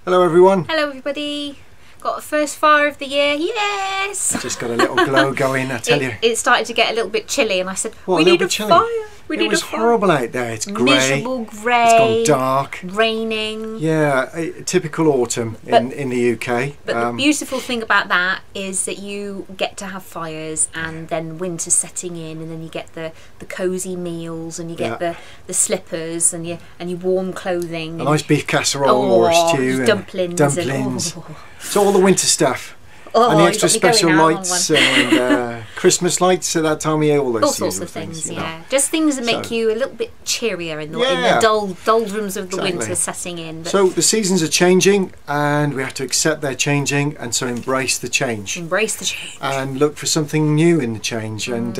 Hello everyone. Hello everybody. Got the first fire of the year. Yes! Just got a little glow going, I tell you. It started to get a little bit chilly and I said, What, we need a fire. We need a fire. It was horrible out there. It's grey. Miserable, grey. It's gone dark. Raining. Yeah, typical autumn in the UK. But the beautiful thing about that is that you get to have fires and then winter's setting in and then you get the cosy meals and you get the slippers and your warm clothing. A nice beef casserole or a stew. Dumplings. So all the winter stuff. And the extra special lights and Christmas lights at that time of year, all sorts of things, just things that make you a little bit cheerier in the doldrums of the winter setting in. So the seasons are changing and we have to accept they're changing, and so embrace the change. Embrace the change. And look for something new in the change. And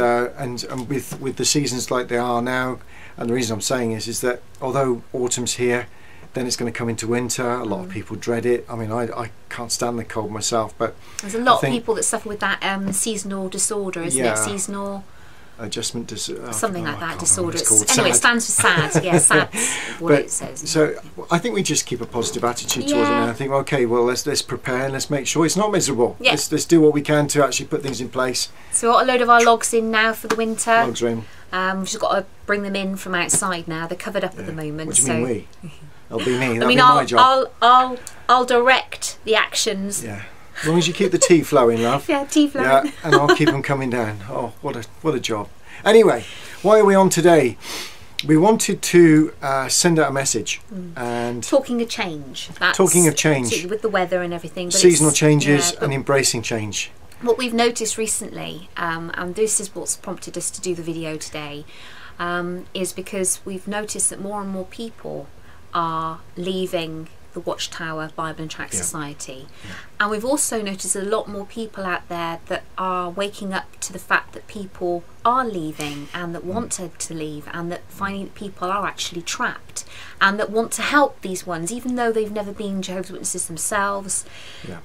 with the seasons like they are now, and the reason I'm saying is that although autumn's here, then it's going to come into winter. A lot of people dread it. I mean, I can't stand the cold myself, but there's a lot of people that suffer with that seasonal disorder, isn't it? Seasonal adjustment disorder, something like that disorder. Anyway, it stands for SAD. Yeah, SAD's what it says. So I think we just keep a positive attitude towards it, and I think, okay, well, let's prepare and let's make sure it's not miserable. Yeah. Let's do what we can to actually put things in place. So we've got a load of our logs in now for the winter. Logs are in. We've just got to bring them in from outside now. They're covered up at the moment. What do you mean we? That'll be me. I'll my job. I'll direct the actions. Yeah. As long as you keep the tea flowing, love. Yeah, tea flowing. Yeah, and I'll keep them coming down. Oh, what a job. Anyway, why are we on today? We wanted to send out a message and talking of change. Talking of change with the weather and everything. But seasonal changes and embracing change. What we've noticed recently, and this is what's prompted us to do the video today, is because we've noticed that more and more people are leaving the Watchtower Bible and Tract Society, and we've also noticed a lot more people out there that are waking up to the fact that people are leaving and that want to leave, and that finding that people are actually trapped and that want to help these ones even though they've never been Jehovah's Witnesses themselves.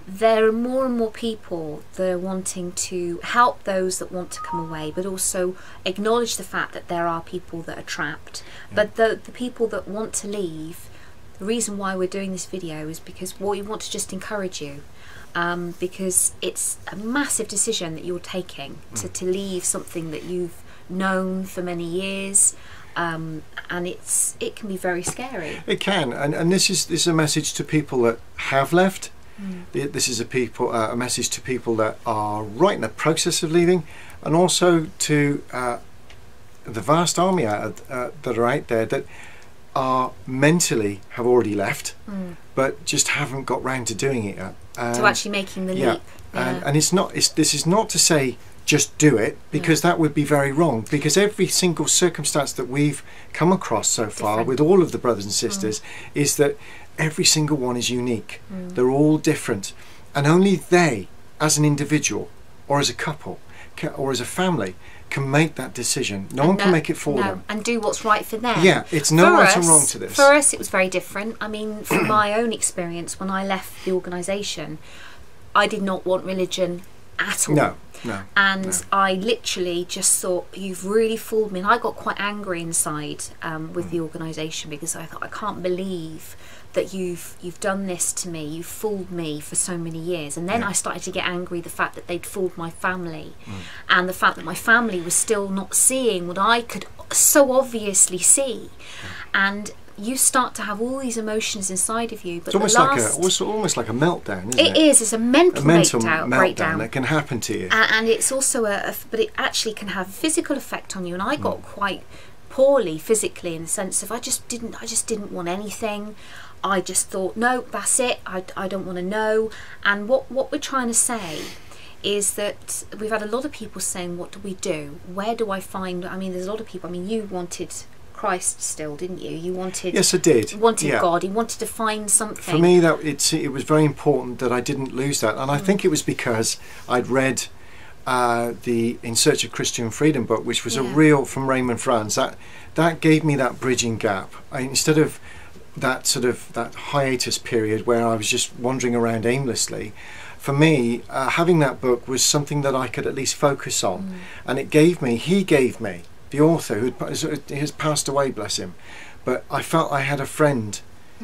There are more and more people that are wanting to help those that want to come away, but also acknowledge the fact that there are people that are trapped. But the people that want to leave, the reason why we're doing this video is because we want to just encourage you, because it's a massive decision that you're taking to leave something that you've known for many years, and it can be very scary. It can, and this is a message to people that have left. This is a message to people that are right in the process of leaving, and also to the vast army that are out there that are mentally have already left, but just haven't got round to doing it yet. To actually making the leap. And this is not to say just do it, because that would be very wrong, because every single circumstance that we've come across so far with all of the brothers and sisters is that every single one is unique. They're all different, and only they as an individual or as a couple or as a family can make that decision. No one can make it for them. And do what's right for them. Yeah, it's no right and wrong to this. For us it was very different. I mean, from my own experience, when I left the organisation, I did not want religion at all. No. I literally just thought, you've really fooled me. And I got quite angry inside with the organisation, because I thought, I can't believe that you've done this to me, you've fooled me for so many years. And then I started to get angry the fact that they'd fooled my family, and the fact that my family was still not seeing what I could so obviously see. And you start to have all these emotions inside of you. But it's almost like a meltdown, isn't it? It is. It's a mental breakdown that can happen to you. And it's also but it actually can have a physical effect on you. And I got quite poorly physically, in the sense of I just didn't want anything. I just thought, no, that's it. I don't want to know. And what we're trying to say is that we've had a lot of people saying, what do we do? Where do I find? I mean, there's a lot of people. I mean, you wanted Christ still, didn't you? You wanted. Yes, I did. You wanted God. You wanted to find something. For me, it was very important that I didn't lose that, and I think it was because I'd read the In Search of Christian Freedom book, which was a real from Raymond Franz. That gave me that bridging gap. Instead of that hiatus period where I was just wandering around aimlessly, for me, having that book was something that I could at least focus on, and he gave me, the author, who has passed away, bless him, but I felt I had a friend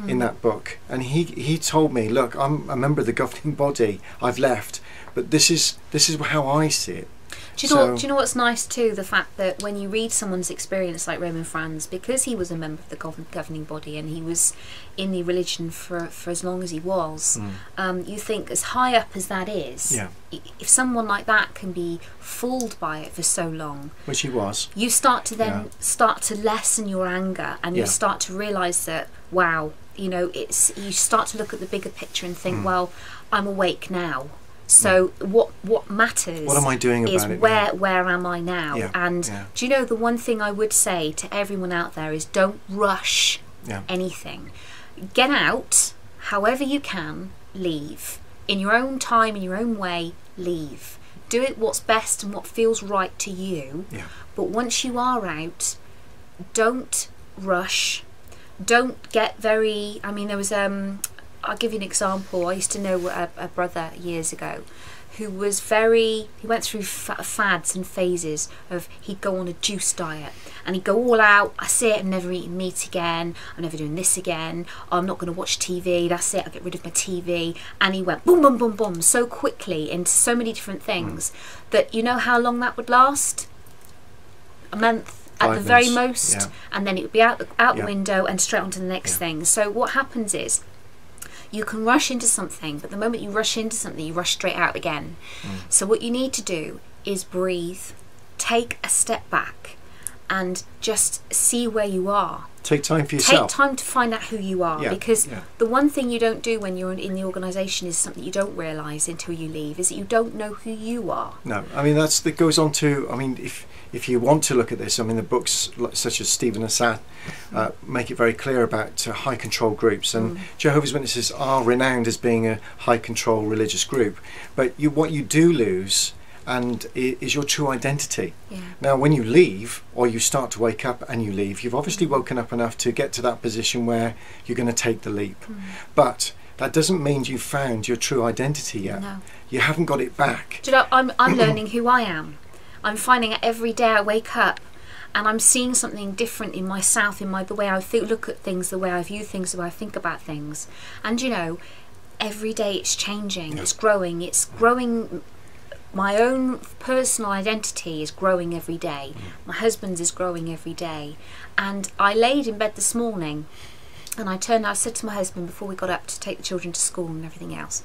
in that book, and he told me, look, I'm a member of the governing body, I've left, but this is how I see it. Do you know what's nice too? The fact that when you read someone's experience like Raymond Franz, because he was a member of the governing body and he was in the religion for as long as he was, you think, as high up as that is, if someone like that can be fooled by it for so long, which he was, you start to then start to lessen your anger, and you start to realise that, wow, you know, you start to look at the bigger picture and think, well, I'm awake now. So what matters, what am I doing is about it where am I now? And do you know, the one thing I would say to everyone out there is, don't rush anything. Get out however you can, leave. In your own time, in your own way, leave. Do it what's best and what feels right to you. But once you are out, don't rush. Don't get very, I mean, there was I'll give you an example. I used to know a brother years ago who was he went through fads and phases of, he'd go on a juice diet and he'd go all out. That's it, I'm never eating meat again, I'm never doing this again, I'm not going to watch TV, that's it, I'll get rid of my TV. And he went boom, boom, boom, boom, so quickly into so many different things that, you know how long that would last? A month at the very most, and then it would be out the window and straight on to the next thing. So what happens is, you can rush into something, but the moment you rush into something, you rush straight out again. So what you need to do is breathe, take a step back, and just see where you are. Take time for yourself. Take time to find out who you are, because the one thing you don't do when you're in the organisation is something you don't realise until you leave, is that you don't know who you are. No, I mean, that goes on to, I mean, if you want to look at this, I mean, the books such as Stephen Assad make it very clear about high control groups, and Jehovah's Witnesses are renowned as being a high control religious group, but what you do lose is your true identity. Now when you leave, or you start to wake up and you leave, you've obviously woken up enough to get to that position where you're going to take the leap, but that doesn't mean you've found your true identity yet. You haven't got it back. Do you know, I'm learning who I am. I'm finding out every day I wake up and I'm seeing something different in myself, in the way I look at things, the way I view things, the way I think about things. And you know, every day it's changing, it's growing. My own personal identity is growing every day. My husband's is growing every day. And I laid in bed this morning and I said to my husband before we got up to take the children to school and everything else,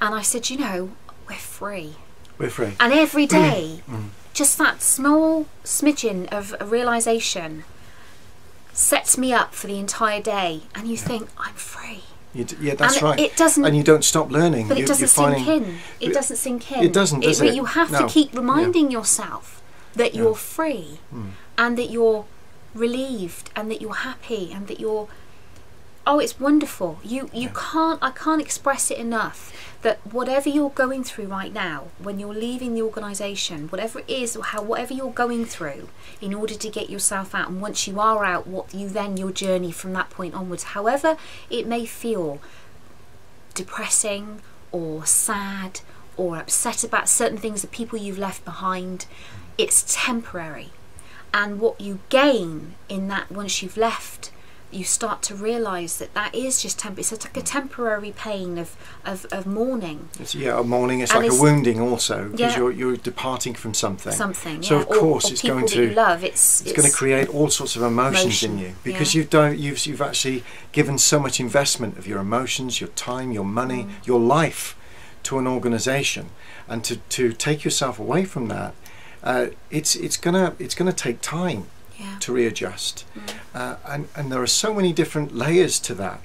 and I said, you know, we're free. We're free. And every day, just that small smidgen of a realisation sets me up for the entire day, and you think, I'm free. That's right. It doesn't, and you don't stop learning. But it doesn't sink in. It doesn't sink in. It doesn't, does it? You have to keep reminding yourself that you're free, and that you're relieved, and that you're happy, and that you're... Oh, it's wonderful. I can't express it enough, that whatever you're going through right now, when you're leaving the organisation, whatever it is, or whatever you're going through in order to get yourself out, and once you are out, your journey from that point onwards, however it may feel depressing or sad or upset about certain things, the people you've left behind, it's temporary. And what you gain in that, once you've left, you start to realise that is just temporary. It's like a temporary pain of mourning. Mourning. It's like a wounding also, because you're departing from something. So of course it's going to love. It's going to create all sorts of emotions in you, because you've actually given so much investment of your emotions, your time, your money, your life to an organisation, and to take yourself away from that, it's gonna take time to readjust, and there are so many different layers to that,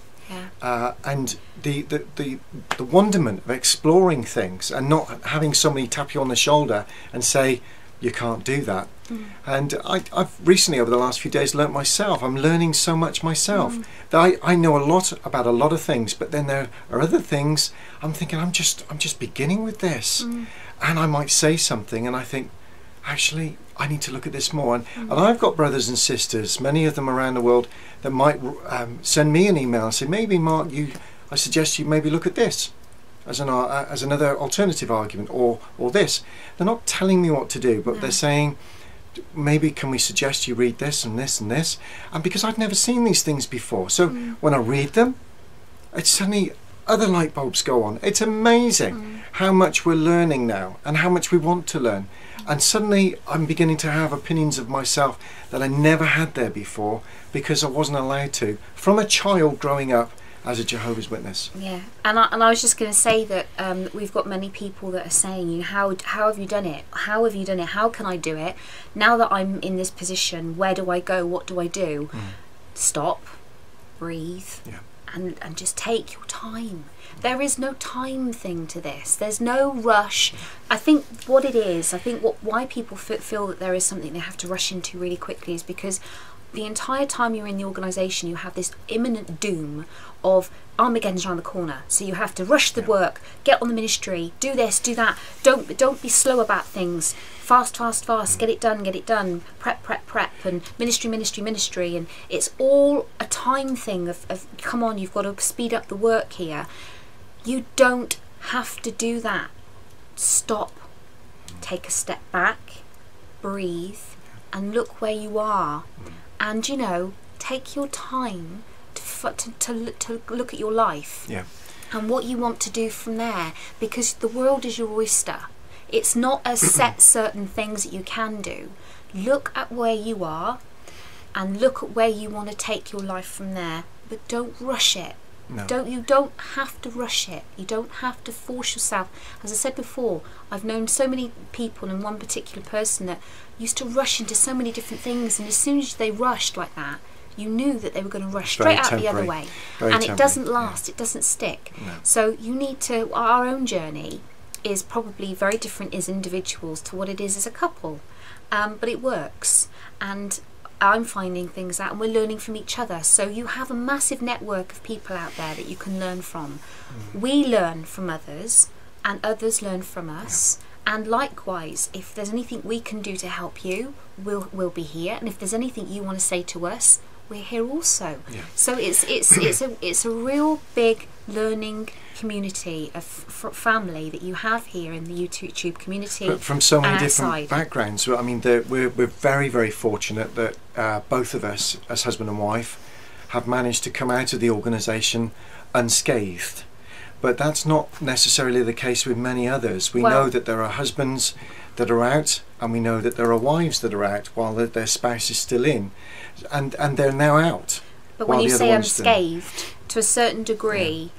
and the wonderment of exploring things and not having somebody tap you on the shoulder and say you can't do that. And I've recently, over the last few days, learnt myself. I'm learning so much myself that I know a lot about a lot of things, but then there are other things I'm thinking I'm just beginning with this, and I might say something and I think, actually, I need to look at this more. And I've got brothers and sisters, many of them around the world, that might send me an email and say, maybe Mark, I suggest you maybe look at this as as another alternative argument, or this. They're not telling me what to do, but they're saying, maybe can we suggest you read this and this and this? And because I'd never seen these things before, so when I read them, it's suddenly other light bulbs go on. It's amazing how much we're learning now and how much we want to learn. And suddenly I'm beginning to have opinions of myself that I never had there before because I wasn't allowed to, from a child growing up as a Jehovah's Witness. Yeah, and I was just going to say that we've got many people that are saying, you know, how have you done it? How have you done it? How can I do it? Now that I'm in this position, where do I go? What do I do? Stop, breathe, and just take your time. There is no time thing to this. There's no rush. I think what it is, why people feel that there is something they have to rush into really quickly is because the entire time you're in the organisation, you have this imminent doom of Armageddon's around the corner. So you have to rush the work, get on the ministry, do this, do that. Don't be slow about things. Fast, fast, fast. Get it done, get it done. Prep, prep, prep. And ministry, ministry, ministry. And it's all a time thing of come on, you've got to speed up the work here. You don't have to do that. Stop. Take a step back. Breathe. And look where you are. And, you know, take your time to look at your life and what you want to do from there, because the world is your oyster. It's not a set certain things that you can do. Look at where you are and look at where you want to take your life from there, but don't rush it. You don't have to rush it. You don't have to force yourself. As I said before, I've known so many people, and one particular person that used to rush into so many different things, and as soon as they rushed like that, you knew that they were going to rush straight out the other way. And it doesn't last, it doesn't stick. So you need to, our own journey is probably very different as individuals to what it is as a couple, but it works. And I'm finding things out and we're learning from each other. So you have a massive network of people out there that you can learn from. We learn from others and others learn from us. And likewise, if there's anything we can do to help you, we'll be here. And if there's anything you want to say to us, we're here also. So it's a real big learning community of family that you have here in the YouTube community. But from so many different backgrounds. I mean, we're very, very fortunate that both of us, as husband and wife, have managed to come out of the organisation unscathed. But that's not necessarily the case with many others. We know that there are husbands that are out, and we know that there are wives that are out while their spouse is still in, and they're now out. But when you say unscathed, to a certain degree,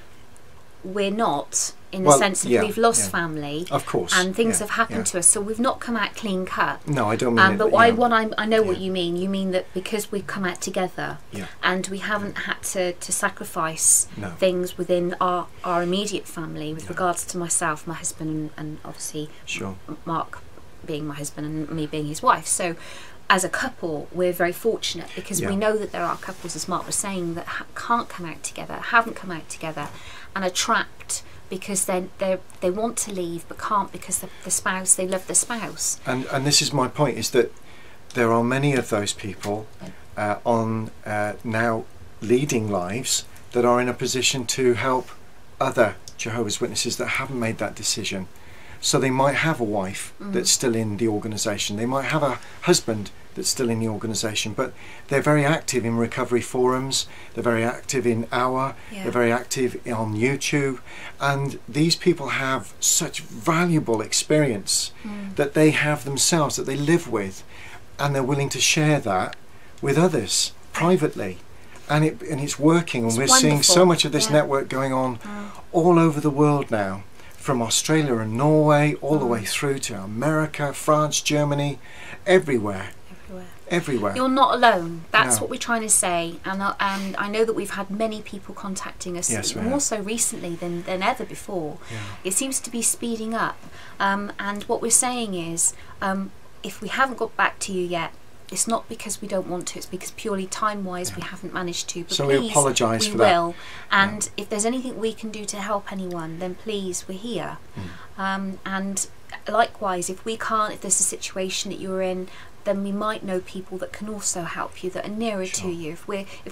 we're not, in the sense that we've lost family, of course, and things have happened to us, so we've not come out clean cut. No, I don't mean but I know what you mean. You mean that because we've come out together, and we haven't had to sacrifice things within our immediate family with regards to myself, my husband, and obviously Mark being my husband and me being his wife. So as a couple, we're very fortunate because we know that there are couples, as Mark was saying, that can't come out together, haven't come out together, and are trapped because they want to leave but can't because the spouse, they love the spouse. And this is my point, is that there are many of those people on now leading lives that are in a position to help other Jehovah's Witnesses that haven't made that decision. So they might have a wife that's still in the organisation, they might have a husband that's still in the organisation, but they're very active in recovery forums, they're very active in they're very active on YouTube, and these people have such valuable experience that they have themselves, that they live with, and they're willing to share that with others privately. And it's working, and we're seeing so much of this network going on all over the world now, from Australia and Norway all the way through to America, France, Germany, everywhere. You're not alone. That's what we're trying to say. And I know that we've had many people contacting us, more so recently than ever before. It seems to be speeding up. And what we're saying is, if we haven't got back to you yet, it's not because we don't want to, it's because purely time-wise we haven't managed to. But so please, we apologise for that. We will. And if there's anything we can do to help anyone, then please, we're here. And likewise, if we can't, if there's a situation that you're in, then we might know people that can also help you, that are nearer to you. If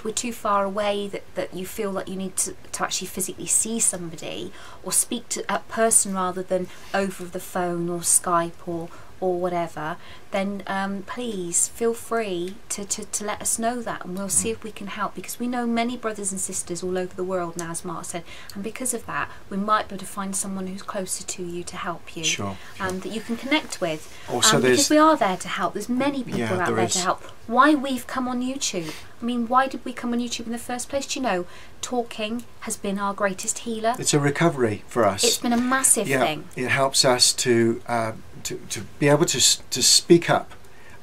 we're too far away, that you feel like you need to actually physically see somebody or speak to a person rather than over the phone or Skype or or whatever, then please feel free to let us know that, and we'll see if we can help, because we know many brothers and sisters all over the world now, as Mark said, and because of that we might be able to find someone who's closer to you to help you, that you can connect with. Also, because we are there to help. There's many people out there to help. Why we've come on YouTube, I mean, why did we come on YouTube in the first place? Do you know, talking has been our greatest healer. It's a recovery for us. It's been a massive thing. It helps us to be able to speak up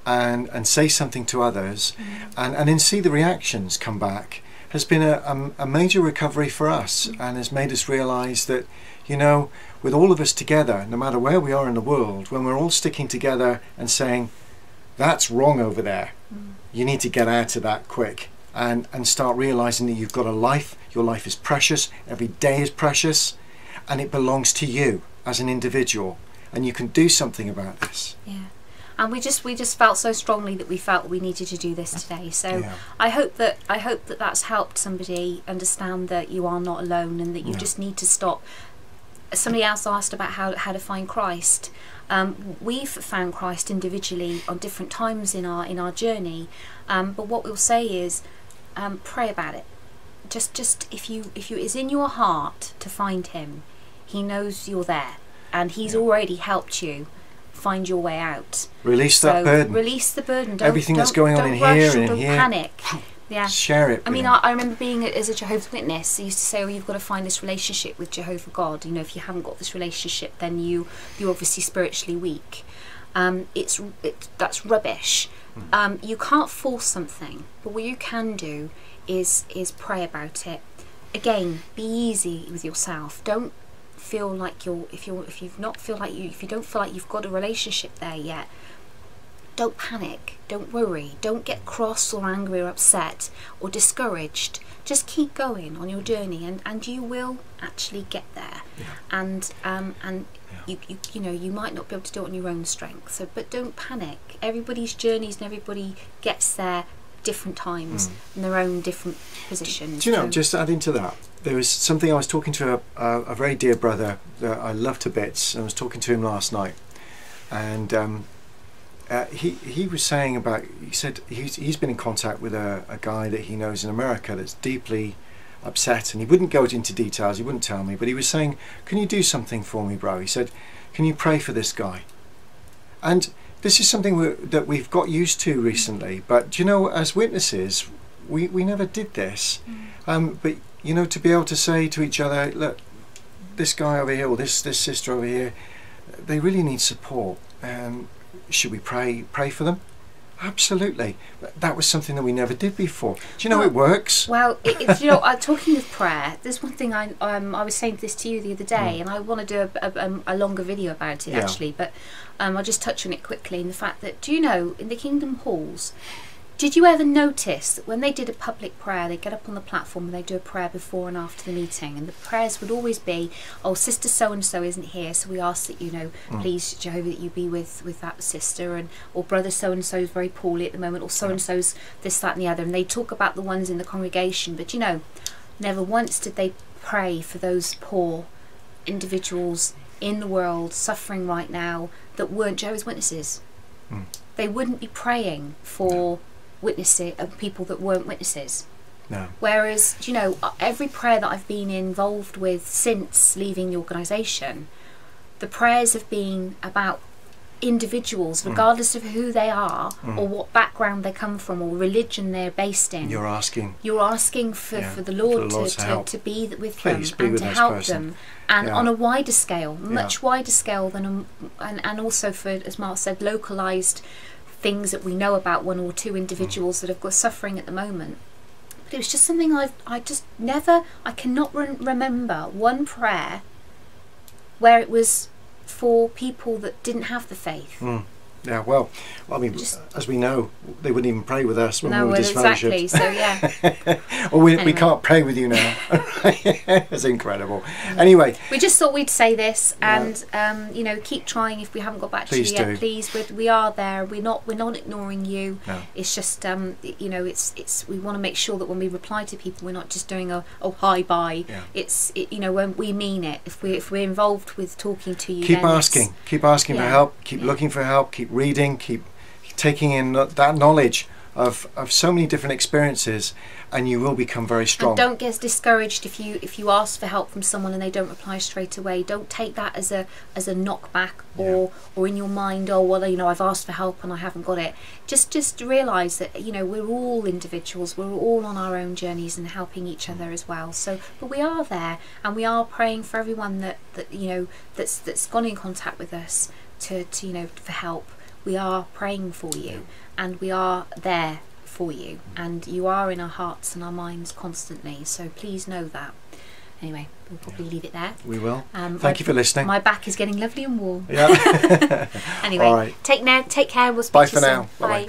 and say something to others, and then see the reactions come back, has been a major recovery for us, and has made us realise that, you know, with all of us together, no matter where we are in the world, when we're all sticking together and saying, that's wrong over there, you need to get out of that quick, and start realising that you've got a life, your life is precious, every day is precious, and it belongs to you as an individual, and you can do something about this. Yeah. And we just felt so strongly that we felt we needed to do this today. So I hope that that's helped somebody understand that you are not alone, and that you just need to stop. Somebody else asked about how to find Christ. We've found Christ individually on different times in our journey, but what we'll say is pray about it. Just if it's in your heart to find him, he knows you're there, and he's already helped you find your way out. Release that burden. Release the burden. Everything that's going on in here and in here. Don't panic. Yeah. Share it. I mean, I remember being as a Jehovah's Witness, I used to say, oh, you've got to find this relationship with Jehovah God. You know, if you haven't got this relationship, then you're obviously spiritually weak. That's rubbish. You can't force something, but what you can do is pray about it. Again, be easy with yourself. Don't feel like if you don't feel like you've got a relationship there yet, don't panic, don't worry, don't get cross or angry or upset or discouraged. Just keep going on your journey, and you will actually get there. And you know, you might not be able to do it on your own strength, so but don't panic. Everybody's journeys and everybody gets there different times in their own different positions. Do you know, just adding to that, there was something, I was talking to a very dear brother that I love to bits, and I was talking to him last night, and he was saying about, he said he's been in contact with a guy that he knows in America that's deeply upset, and he wouldn't go into details, he wouldn't tell me, but he was saying, can you do something for me, bro? He said, can you pray for this guy? And this is something that we've got used to recently, but you know, as witnesses, we never did this. But you know, to be able to say to each other, look, this guy over here or this sister over here, they really need support. Should we pray for them? Absolutely. That was something that we never did before. Do you know, it works? Well, you know, talking of prayer, there's one thing I was saying this to you the other day, and I want to do a longer video about it actually, but I'll just touch on it quickly, in the fact that, do you know, in the Kingdom Halls, did you ever notice that when they did a public prayer, they get up on the platform and they do a prayer before and after the meeting, and the prayers would always be, oh, sister so-and-so isn't here, so we ask that, you know, please, Jehovah, that you be with that sister, and or brother so-and-so is very poorly at the moment, or so-and-so's this, that and the other, and they talk about the ones in the congregation, but you know, never once did they pray for those poor individuals in the world suffering right now that weren't Jehovah's Witnesses. They wouldn't be praying for witnesses, people that weren't witnesses. No. Whereas, you know, every prayer that I've been involved with since leaving the organisation, the prayers have been about individuals, regardless of who they are or what background they come from or religion they're based in. You're asking for the Lord to be with them and to help them, and on a wider scale, much wider scale than and also for, as Mark said, localised things that we know about one or two individuals that have got suffering at the moment. But it was just something I cannot remember one prayer where it was for people that didn't have the faith. Yeah, well, I mean, as we know, they wouldn't even pray with us when we were disfellowshipped. Exactly. So yeah. Or we can't pray with you now. It's incredible. Anyway, we just thought we'd say this, and you know, keep trying if we haven't got back to you yet. Please, we are there. We're not ignoring you. No. It's just you know, it's we want to make sure that when we reply to people, we're not just doing a hi bye. Yeah. You know, when we mean it. If we're involved with talking to you, keep asking for help. Keep looking for help. Keep reading. Keep taking in that knowledge of so many different experiences, and you will become very strong. And don't get discouraged if you ask for help from someone and they don't reply straight away. Don't take that as a knockback or in your mind, oh well, you know, I've asked for help and I haven't got it. Just realise that, you know, we're all individuals, we're all on our own journeys and helping each other as well. So, but we are there, and we are praying for everyone that you know that's gone in contact with us to you know, for help. We are praying for you, and we are there for you, and you are in our hearts and our minds constantly, so please know that. Anyway, we'll probably leave it there. We will. Thank you for listening. My back is getting lovely and warm. Yeah. Anyway, all right. Take care. We'll speak Bye to you for soon. now. Bye.